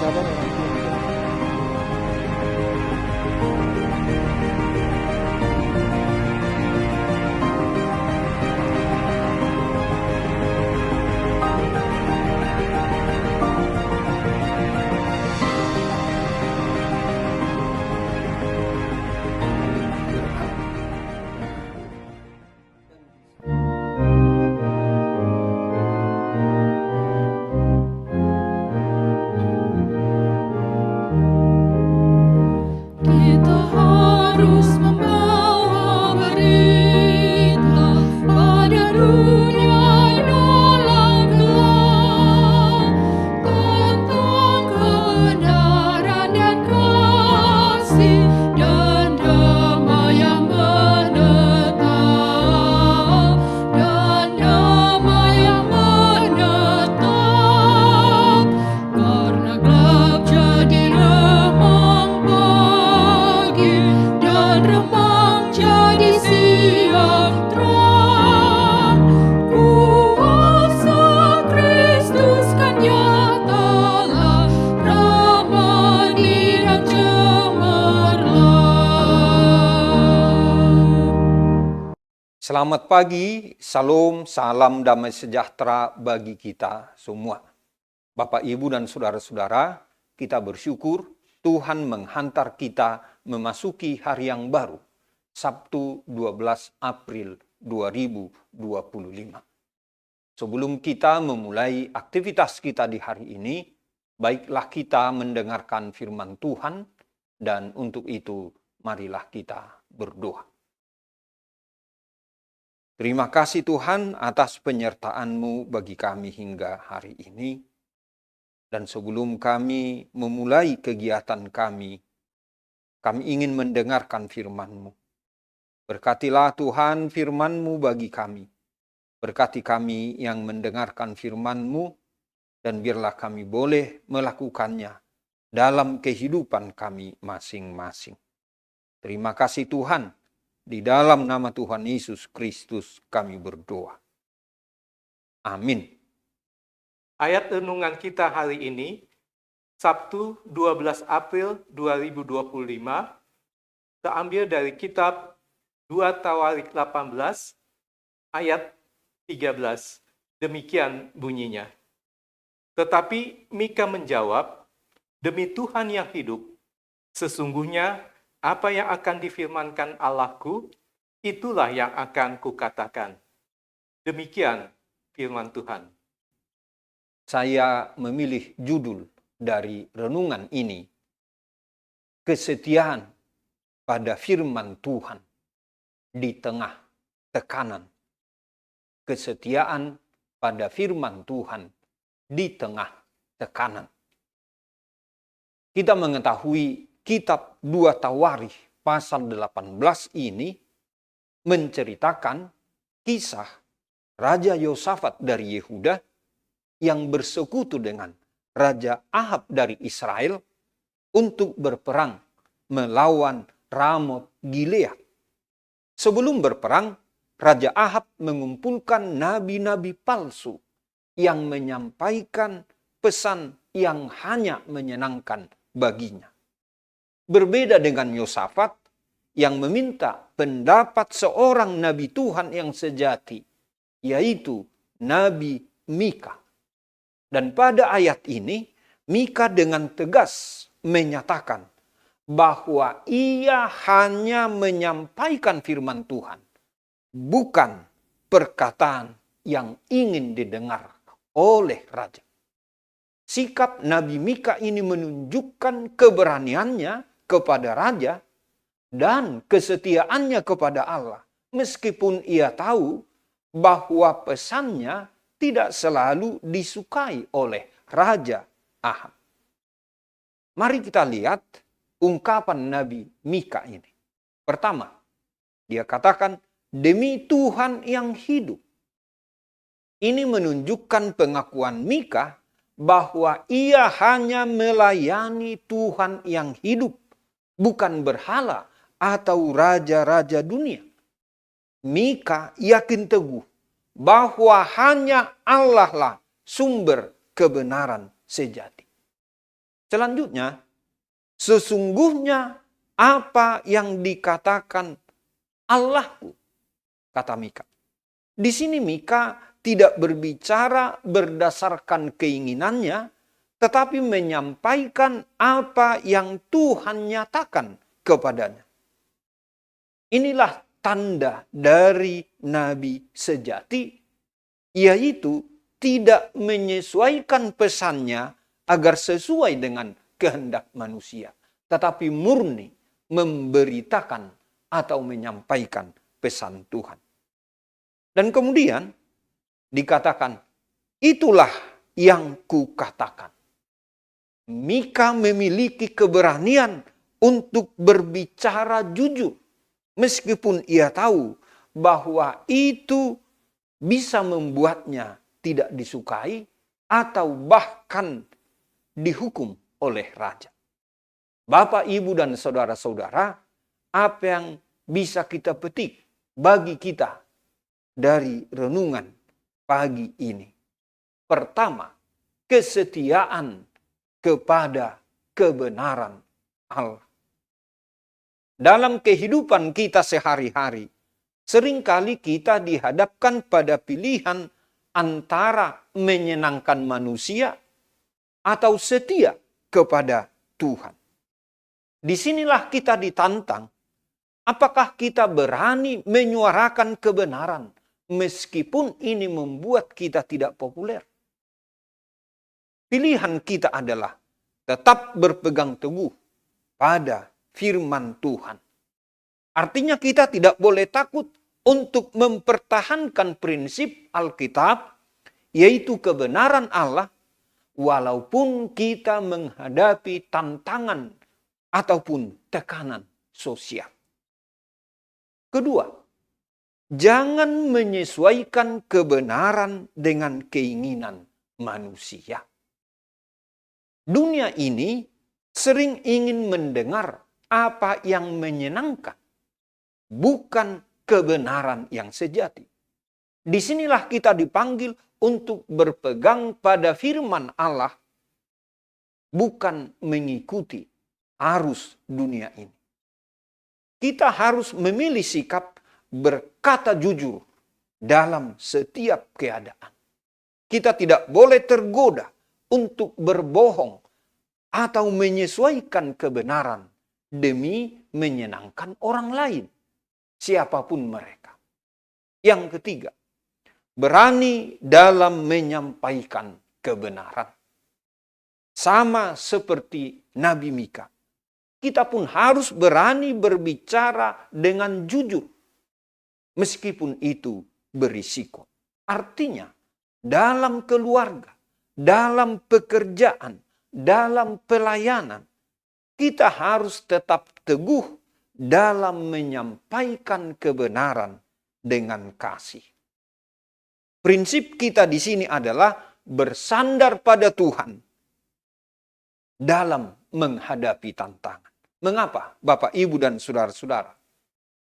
sahabat orang tua yang Kita harus membawa berita pada dunia dalam gelap tentang kebenaran dan kasih dan damai yang menetap dan damai yang menetap karena gelap jadi remang pagi dan remang jadi siang terang. Kuasa Kristus kan nyatalah ramadi dan cemerlang. Selamat pagi, salam, salam damai sejahtera bagi kita semua. Bapak, Ibu, dan saudara-saudara, kita bersyukur Tuhan menghantar kita memasuki hari yang baru, Sabtu 12 April 2025. Sebelum kita memulai aktivitas kita di hari ini, baiklah kita mendengarkan firman Tuhan, dan untuk itu marilah kita berdoa. Terima kasih Tuhan atas penyertaan-Mu bagi kami hingga hari ini. Dan sebelum kami memulai kegiatan kami ingin mendengarkan firman-Mu. Berkatilah Tuhan firman-Mu bagi kami. Berkati kami yang mendengarkan firman-Mu, dan biarlah kami boleh melakukannya dalam kehidupan kami masing-masing. Terima kasih Tuhan. Di dalam nama Tuhan Yesus Kristus kami berdoa. Amin. Ayat renungan kita hari ini, Sabtu 12 April 2025, terambil dari kitab 2 Tawarik 18, ayat 13. Demikian bunyinya. Tetapi Mika menjawab, demi Tuhan yang hidup, sesungguhnya apa yang akan difirmankan Allahku, itulah yang akan kukatakan. Demikian firman Tuhan. Saya memilih judul dari renungan ini, kesetiaan pada firman Tuhan di tengah tekanan. Kesetiaan pada firman Tuhan di tengah tekanan. Kita mengetahui kitab 2 Tawarikh pasal 18 ini menceritakan kisah Raja Yosafat dari Yehuda yang bersekutu dengan Raja Ahab dari Israel untuk berperang melawan Ramot Gilead. Sebelum berperang, Raja Ahab mengumpulkan nabi-nabi palsu yang menyampaikan pesan yang hanya menyenangkan baginya. Berbeda dengan Yosafat yang meminta pendapat seorang nabi Tuhan yang sejati, yaitu Nabi Mika. Dan pada ayat ini, Mika dengan tegas menyatakan bahwa ia hanya menyampaikan firman Tuhan, bukan perkataan yang ingin didengar oleh raja. Sikap Nabi Mika ini menunjukkan keberaniannya kepada raja dan kesetiaannya kepada Allah, meskipun ia tahu bahwa pesannya tidak selalu disukai oleh Raja Ahab. Mari kita lihat ungkapan Nabi Mika ini. Pertama, dia katakan, demi Tuhan yang hidup. Ini menunjukkan pengakuan Mika bahwa ia hanya melayani Tuhan yang hidup, bukan berhala atau raja-raja dunia. Mika yakin teguh bahwa hanya Allah lah sumber kebenaran sejati. Selanjutnya, sesungguhnya apa yang dikatakan Allahku, kata Mika. Di sini Mika tidak berbicara berdasarkan keinginannya, tetapi menyampaikan apa yang Tuhan nyatakan kepadanya. Inilah tanda dari nabi sejati, yaitu tidak menyesuaikan pesannya agar sesuai dengan kehendak manusia, tetapi murni memberitakan atau menyampaikan pesan Tuhan. Dan kemudian dikatakan, itulah yang kukatakan. Mika memiliki keberanian untuk berbicara jujur, meskipun ia tahu bahwa itu bisa membuatnya tidak disukai atau bahkan dihukum oleh raja. Bapak, Ibu, dan saudara-saudara, apa yang bisa kita petik bagi kita dari renungan pagi ini? Pertama, kesetiaan kepada kebenaran Allah. Dalam kehidupan kita sehari-hari, seringkali kita dihadapkan pada pilihan antara menyenangkan manusia atau setia kepada Tuhan. Disinilah kita ditantang, apakah kita berani menyuarakan kebenaran meskipun ini membuat kita tidak populer? Pilihan kita adalah tetap berpegang teguh pada firman Tuhan. Artinya kita tidak boleh takut untuk mempertahankan prinsip Alkitab, yaitu kebenaran Allah, walaupun kita menghadapi tantangan ataupun tekanan sosial. Kedua, jangan menyesuaikan kebenaran dengan keinginan manusia. Dunia ini sering ingin mendengar apa yang menyenangkan, bukan kebenaran yang sejati. Disinilah kita dipanggil untuk berpegang pada firman Allah, bukan mengikuti arus dunia ini. Kita harus memilih sikap berkata jujur dalam setiap keadaan. Kita tidak boleh tergoda untuk berbohong atau menyesuaikan kebenaran demi menyenangkan orang lain, siapapun mereka. Yang ketiga, berani dalam menyampaikan kebenaran. Sama seperti Nabi Mika, kita pun harus berani berbicara dengan jujur, meskipun itu berisiko. Artinya, dalam keluarga, dalam pekerjaan, dalam pelayanan, kita harus tetap teguh dalam menyampaikan kebenaran dengan kasih. Prinsip kita di sini adalah bersandar pada Tuhan dalam menghadapi tantangan. Mengapa, Bapak, Ibu, dan saudara-saudara?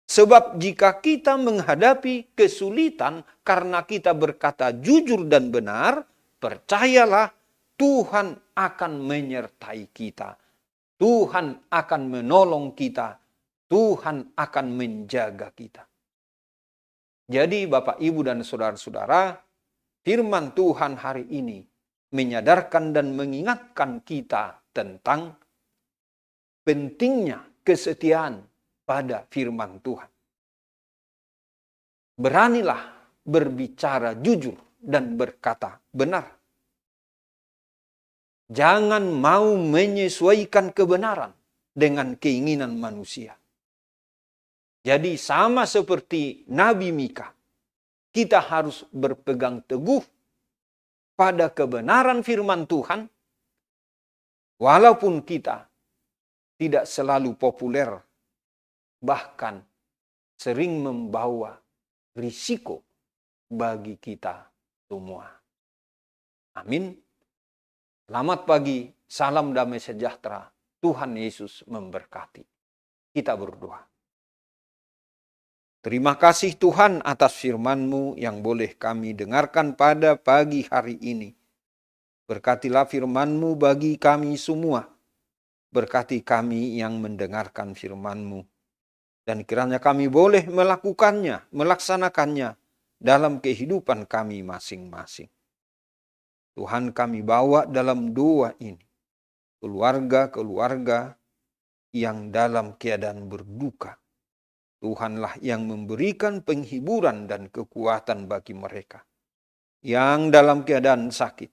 Sebab jika kita menghadapi kesulitan karena kita berkata jujur dan benar, percayalah Tuhan akan menyertai kita. Tuhan akan menolong kita. Tuhan akan menjaga kita. Jadi Bapak, Ibu, dan saudara-saudara, firman Tuhan hari ini menyadarkan dan mengingatkan kita tentang pentingnya kesetiaan pada firman Tuhan. Beranilah berbicara jujur dan berkata benar. Jangan mau menyesuaikan kebenaran dengan keinginan manusia. Jadi sama seperti Nabi Mika, kita harus berpegang teguh pada kebenaran firman Tuhan, walaupun kita tidak selalu populer, bahkan sering membawa risiko bagi kita semua. Amin. Selamat pagi, salam damai sejahtera. Tuhan Yesus memberkati. Kita berdoa. Terima kasih Tuhan atas firman-Mu yang boleh kami dengarkan pada pagi hari ini. Berkatilah firman-Mu bagi kami semua. Berkati kami yang mendengarkan firman-Mu. Dan kiranya kami boleh melakukannya, melaksanakannya dalam kehidupan kami masing-masing. Tuhan, kami bawa dalam doa ini keluarga-keluarga yang dalam keadaan berduka. Tuhanlah yang memberikan penghiburan dan kekuatan bagi mereka. Yang dalam keadaan sakit,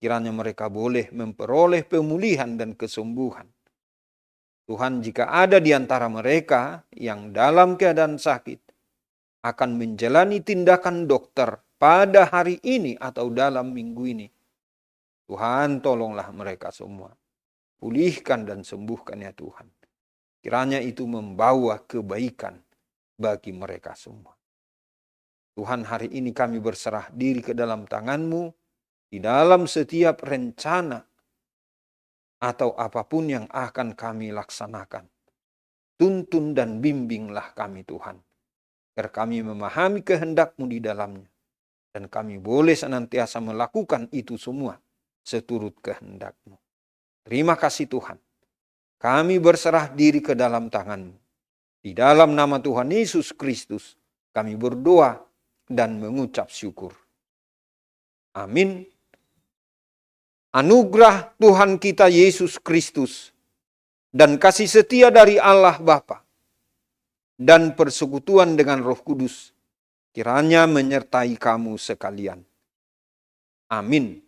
kiranya mereka boleh memperoleh pemulihan dan kesembuhan. Tuhan, jika ada di antara mereka yang dalam keadaan sakit, akan menjalani tindakan dokter pada hari ini atau dalam minggu ini, Tuhan, tolonglah mereka semua. Pulihkan dan sembuhkan ya Tuhan. Kiranya itu membawa kebaikan bagi mereka semua. Tuhan, hari ini kami berserah diri ke dalam tangan-Mu, di dalam setiap rencana atau apapun yang akan kami laksanakan. Tuntun dan bimbinglah kami Tuhan, agar kami memahami kehendak-Mu di dalamnya. Dan kami boleh senantiasa melakukan itu semua seturut kehendak-Mu. Terima kasih Tuhan. Kami berserah diri ke dalam tangan-Mu. Di dalam nama Tuhan Yesus Kristus, kami berdoa dan mengucap syukur. Amin. Anugerah Tuhan kita Yesus Kristus dan kasih setia dari Allah Bapa dan persekutuan dengan Roh Kudus kiranya menyertai kamu sekalian. Amin.